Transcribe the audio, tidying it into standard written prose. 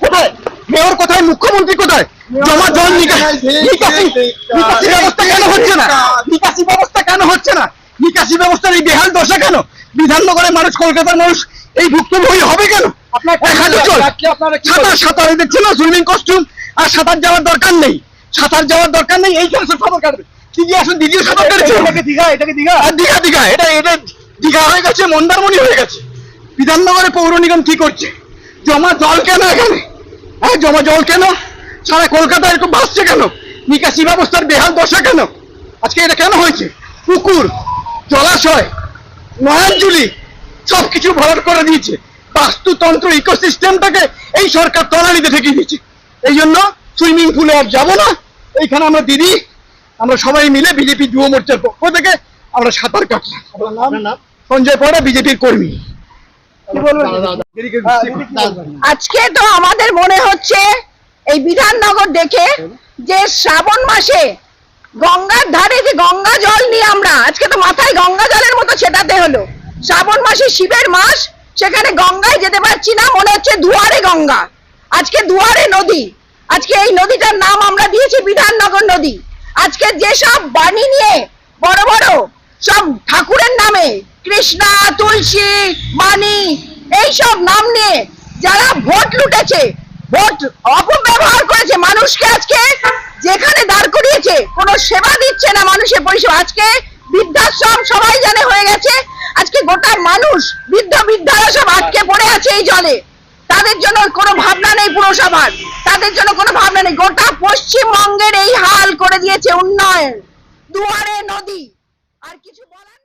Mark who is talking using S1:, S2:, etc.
S1: কোথায় মেয়র, কোথায় মুখ্যমন্ত্রী, কোথায় জমা জল নিকাশি ব্যবস্থা কেন হচ্ছে না? নিকাশি ব্যবস্থা কেন হচ্ছে না? নিকাশি ব্যবস্থার এই বেহাল দশা কেন? বিধাননগরের মানুষ, কলকাতার মানুষ এই ভুক্তভোগী হবে কেন? সাঁতার দেখছে না, সুইমিং কস্টিউম, আর সাঁতার যাওয়ার দরকার নেই, সাঁতার যাওয়ার দরকার নেই, এইখানে সব সাঁতার কাটবে। দিদি আসুন, দিদিও সাঁতার কাটছে। এটাকে দীঘা, আর দীঘা এটা দীঘা হয়ে গেছে, মন্দারমণি হয়ে গেছে। বিধাননগরে পৌর নিগম কি করছে? জমা জল কেন এখানে? হ্যাঁ, জমা জল কেন? সারা কলকাতা একটু ভাসছে কেন? নিকাশি ব্যবস্থার বেহাল দশা কেন? আজকে এটা কেন হয়েছে? পুকুর, জলাশয়, নয়নজুলি সবকিছু ভরাট করে দিয়েছে। বাস্তুতন্ত্র, ইকোসিস্টেমটাকে এই সরকার তলানিতে ঠেকিয়ে দিয়েছে। এই জন্য সুইমিং পুলে আর যাবো না। এইখানে আমরা দিদি, আমরা সবাই মিলে বিজেপি যুব মোর্চার পক্ষ থেকে আমরা সাঁতার কাটলাম। সঞ্জয় পড়া, বিজেপির কর্মী।
S2: আজকে তো আমাদের মনে হচ্ছে এই বিধাননগর দেখে যে শ্রাবণ মাসে গঙ্গার ধারে যে গঙ্গা জল নিয়ে আমরা আজকে তো মাথায় গঙ্গা জলের মতো ছেটাতে হলো। শ্রাবণ মাসে শিবের মাস, সেখানে গঙ্গায় যেতে পারছি না, মনে হচ্ছে দুয়ারে গঙ্গা। আজকে দুয়ারে নদী, আজকে এই নদীটার নাম আমরা দিয়েছি বিধাননগর নদী। আজকে যেসব বাণী নিয়ে বড় বড় সব ঠাকুরের নামে, কৃষ্ণা, তুলসী, বাণী, এইসব নাম নিয়ে যারা ভোট লুটেছে, ভোট অপব্যবহার করেছে, মানুষকে আজকে যেখানে দাঁড় করিয়েছে, কোনো সেবা দিচ্ছে না, মানুষের পরিষেবা। আজকে বৃদ্ধাশ্রম সবাই জানে হয়ে গেছে। আজকে গোটা মানুষ, বৃদ্ধারা সব আটকে পড়ে আছে এই জলে। তাদের জন্য কোনো ভাবনা নেই পুরসভার, তাদের জন্য কোনো ভাবনা নেই। গোটা পশ্চিমবঙ্গের এই হাল করে দিয়েছে উন্নয়ন, দুয়ারে নদী, আর কিছু বলার